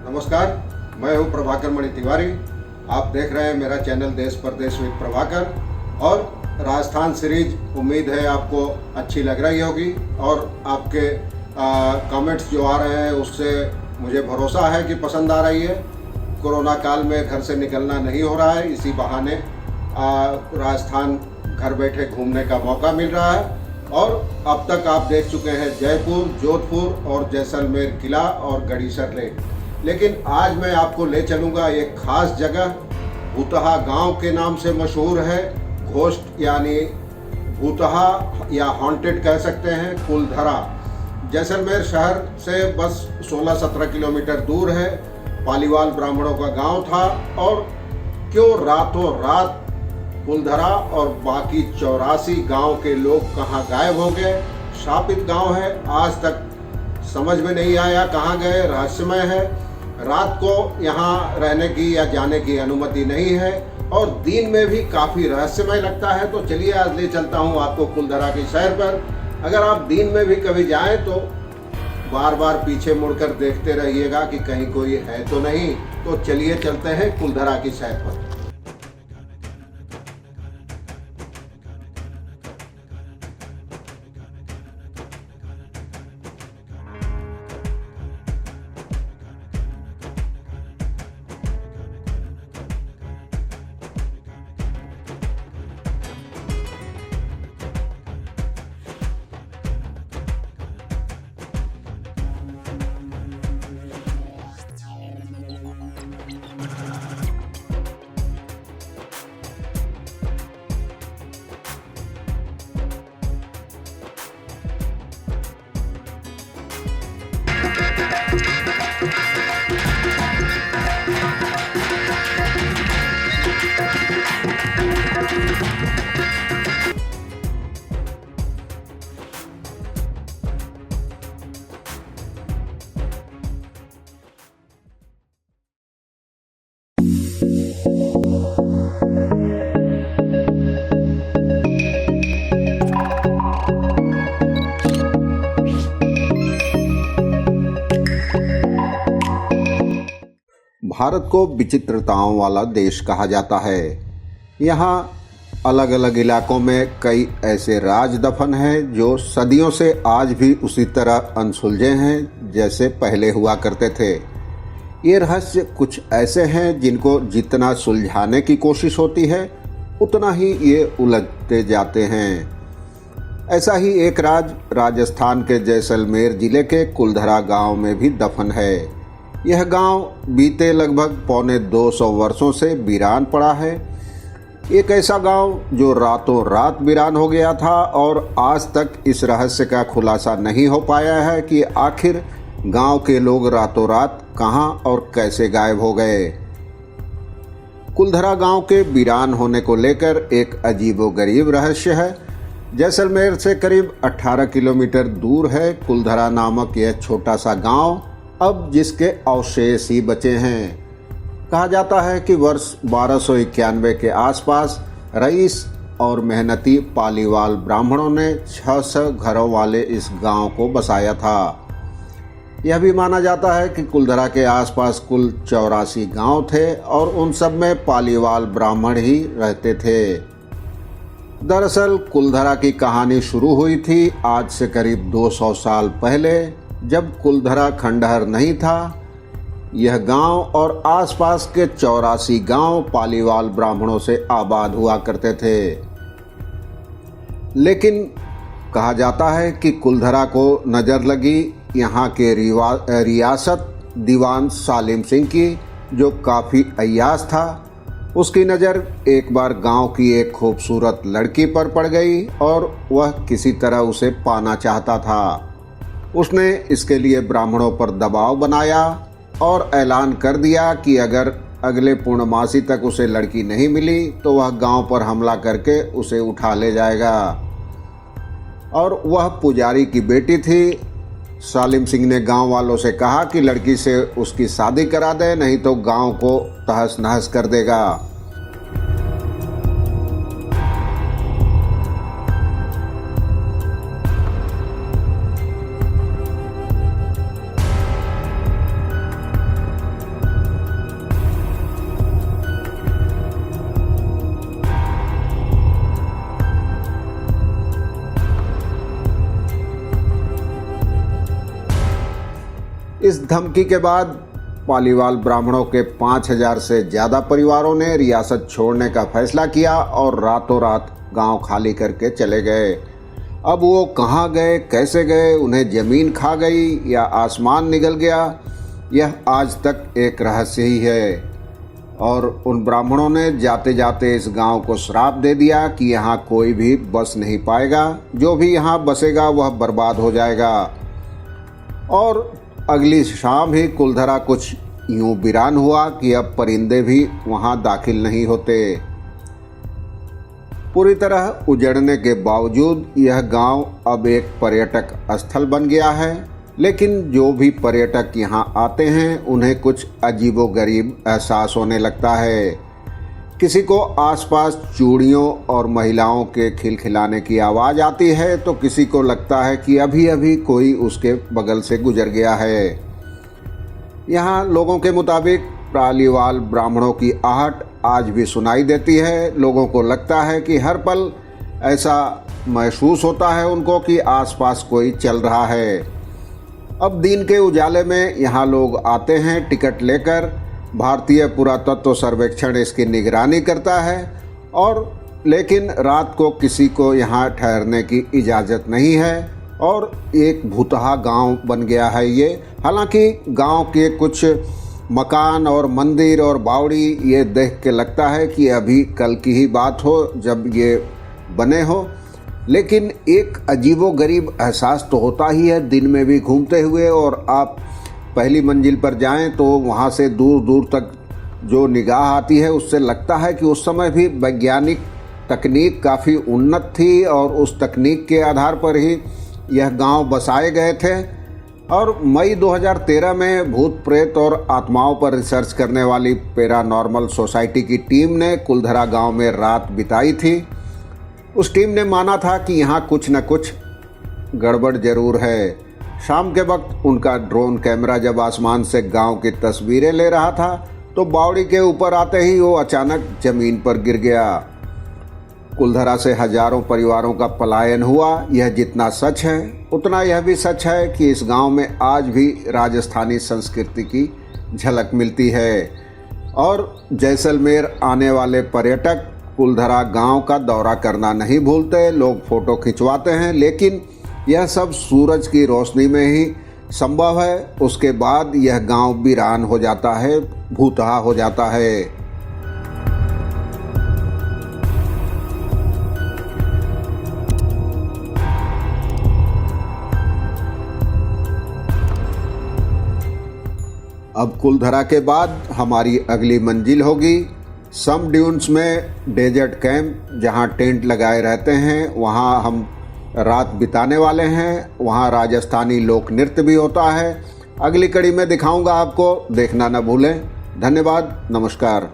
नमस्कार, मैं हूं प्रभाकर मणि तिवारी। आप देख रहे हैं मेरा चैनल देश परदेश विद प्रभाकर। और राजस्थान सीरीज उम्मीद है आपको अच्छी लग रही होगी और आपके कमेंट्स जो आ रहे हैं उससे मुझे भरोसा है कि पसंद आ रही है। कोरोना काल में घर से निकलना नहीं हो रहा है, इसी बहाने राजस्थान घर बैठे घूमने का मौका मिल रहा है। और अब तक आप देख चुके हैं जयपुर, जोधपुर और जैसलमेर किला और गढ़ीसर लेक। लेकिन आज मैं आपको ले चलूँगा एक खास जगह, भूतहा गांव के नाम से मशहूर है। घोस्ट यानी भूतहा या हॉन्टेड कह सकते हैं, कुलधरा। जैसलमेर शहर से बस 16-17 किलोमीटर दूर है। पालीवाल ब्राह्मणों का गांव था और क्यों रातों रात कुलधरा और बाकी 84 गांव के लोग कहां गायब हो गए। शापित गांव है, आज तक समझ में नहीं आया कहां गए, रहस्यमय है। रात को यहां रहने की या जाने की अनुमति नहीं है और दिन में भी काफ़ी रहस्यमय लगता है। तो चलिए आज ले चलता हूं आपको कुलधरा की सैर पर। अगर आप दिन में भी कभी जाएं तो बार बार पीछे मुड़कर देखते रहिएगा कि कहीं कोई है तो नहीं। तो चलिए चलते हैं कुलधरा की सैर पर। भारत को विचित्रताओं वाला देश कहा जाता है। यहाँ अलग अलग इलाकों में कई ऐसे राज दफन हैं जो सदियों से आज भी उसी तरह अनसुलझे हैं जैसे पहले हुआ करते थे। ये रहस्य कुछ ऐसे हैं जिनको जितना सुलझाने की कोशिश होती है उतना ही ये उलझते जाते हैं। ऐसा ही एक राज राजस्थान के जैसलमेर जिले के कुलधरा गांव में भी दफन है। यह गांव बीते लगभग 250 वर्षों से वीरान पड़ा है। एक ऐसा गांव जो रातों रात वीरान हो गया था और आज तक इस रहस्य का खुलासा नहीं हो पाया है कि आखिर गांव के लोग रातों रात कहां और कैसे गायब हो गए। कुलधरा गांव के वीरान होने को लेकर एक अजीबोगरीब रहस्य है। जैसलमेर से करीब 18 किलोमीटर दूर है कुलधरा नामक यह छोटा सा गांव, अब जिसके अवशेष ही बचे हैं। कहा जाता है कि वर्ष 1291 के आसपास रईस और मेहनती पालीवाल ब्राह्मणों ने 600 घरों वाले इस गांव को बसाया था। यह भी माना जाता है कि कुलधरा के आसपास कुल 84 गांव थे और उन सब में पालीवाल ब्राह्मण ही रहते थे। दरअसल कुलधरा की कहानी शुरू हुई थी आज से करीब 200 साल पहले, जब कुलधरा खंडहर नहीं था। यह गांव और आसपास के 84 गांव पालीवाल ब्राह्मणों से आबाद हुआ करते थे। लेकिन कहा जाता है कि कुलधरा को नज़र लगी यहाँ के रियासत दीवान सालिम सिंह की, जो काफ़ी अय्याश था। उसकी नज़र एक बार गांव की एक खूबसूरत लड़की पर पड़ गई और वह किसी तरह उसे पाना चाहता था। उसने इसके लिए ब्राह्मणों पर दबाव बनाया और ऐलान कर दिया कि अगर अगले पूर्णमासी तक उसे लड़की नहीं मिली तो वह गांव पर हमला करके उसे उठा ले जाएगा। और वह पुजारी की बेटी थी। सालिम सिंह ने गांव वालों से कहा कि लड़की से उसकी शादी करा दे, नहीं तो गांव को तहस नहस कर देगा। इस धमकी के बाद पालीवाल ब्राह्मणों के 5,000 से ज़्यादा परिवारों ने रियासत छोड़ने का फैसला किया और रातों रात गांव खाली करके चले गए। अब वो कहाँ गए, कैसे गए, उन्हें ज़मीन खा गई या आसमान निगल गया, यह आज तक एक रहस्य ही है। और उन ब्राह्मणों ने जाते जाते इस गांव को श्राप दे दिया कि यहाँ कोई भी बस नहीं पाएगा, जो भी यहाँ बसेगा वह बर्बाद हो जाएगा। और अगली शाम ही कुलधरा कुछ यूं वीरान हुआ कि अब परिंदे भी वहाँ दाखिल नहीं होते। पूरी तरह उजड़ने के बावजूद यह गांव अब एक पर्यटक स्थल बन गया है, लेकिन जो भी पर्यटक यहाँ आते हैं उन्हें कुछ अजीबोगरीब एहसास होने लगता है। किसी को आसपास चूड़ियों और महिलाओं के खिलखिलाने की आवाज़ आती है तो किसी को लगता है कि अभी अभी कोई उसके बगल से गुजर गया है। यहाँ लोगों के मुताबिक पालीवाल ब्राह्मणों की आहट आज भी सुनाई देती है। लोगों को लगता है कि हर पल ऐसा महसूस होता है उनको कि आसपास कोई चल रहा है। अब दिन के उजाले में यहाँ लोग आते हैं टिकट लेकर। भारतीय पुरातत्व सर्वेक्षण इसकी निगरानी करता है और लेकिन रात को किसी को यहाँ ठहरने की इजाज़त नहीं है और एक भूतहा गांव बन गया है ये। हालांकि गांव के कुछ मकान और मंदिर और बावड़ी ये देख के लगता है कि अभी कल की ही बात हो जब ये बने हो, लेकिन एक अजीबोगरीब एहसास तो होता ही है दिन में भी घूमते हुए। और आप पहली मंजिल पर जाएं तो वहाँ से दूर दूर तक जो निगाह आती है उससे लगता है कि उस समय भी वैज्ञानिक तकनीक काफ़ी उन्नत थी और उस तकनीक के आधार पर ही यह गांव बसाए गए थे। और मई 2013 में भूत प्रेत और आत्माओं पर रिसर्च करने वाली पैरानॉर्मल सोसाइटी की टीम ने कुलधरा गांव में रात बिताई थी। उस टीम ने माना था कि यहाँ कुछ न कुछ गड़बड़ जरूर है। शाम के वक्त उनका ड्रोन कैमरा जब आसमान से गांव की तस्वीरें ले रहा था तो बावड़ी के ऊपर आते ही वो अचानक जमीन पर गिर गया। कुलधरा से हजारों परिवारों का पलायन हुआ। यह जितना सच है उतना यह भी सच है कि इस गांव में आज भी राजस्थानी संस्कृति की झलक मिलती है। और जैसलमेर आने वाले पर्यटक कुलधरा गांव का दौरा करना नहीं भूलते। लोग फोटो खिंचवाते हैं, लेकिन यह सब सूरज की रोशनी में ही संभव है। उसके बाद यह गांव वीरान हो जाता है, भूतहा हो जाता है। अब कुलधरा के बाद हमारी अगली मंजिल होगी सम ड्यून्स में डेजर्ट कैंप, जहां टेंट लगाए रहते हैं। वहां हम रात बिताने वाले हैं। वहां राजस्थानी लोक नृत्य भी होता है। अगली कड़ी में दिखाऊंगा आपको, देखना न भूलें। धन्यवाद, नमस्कार।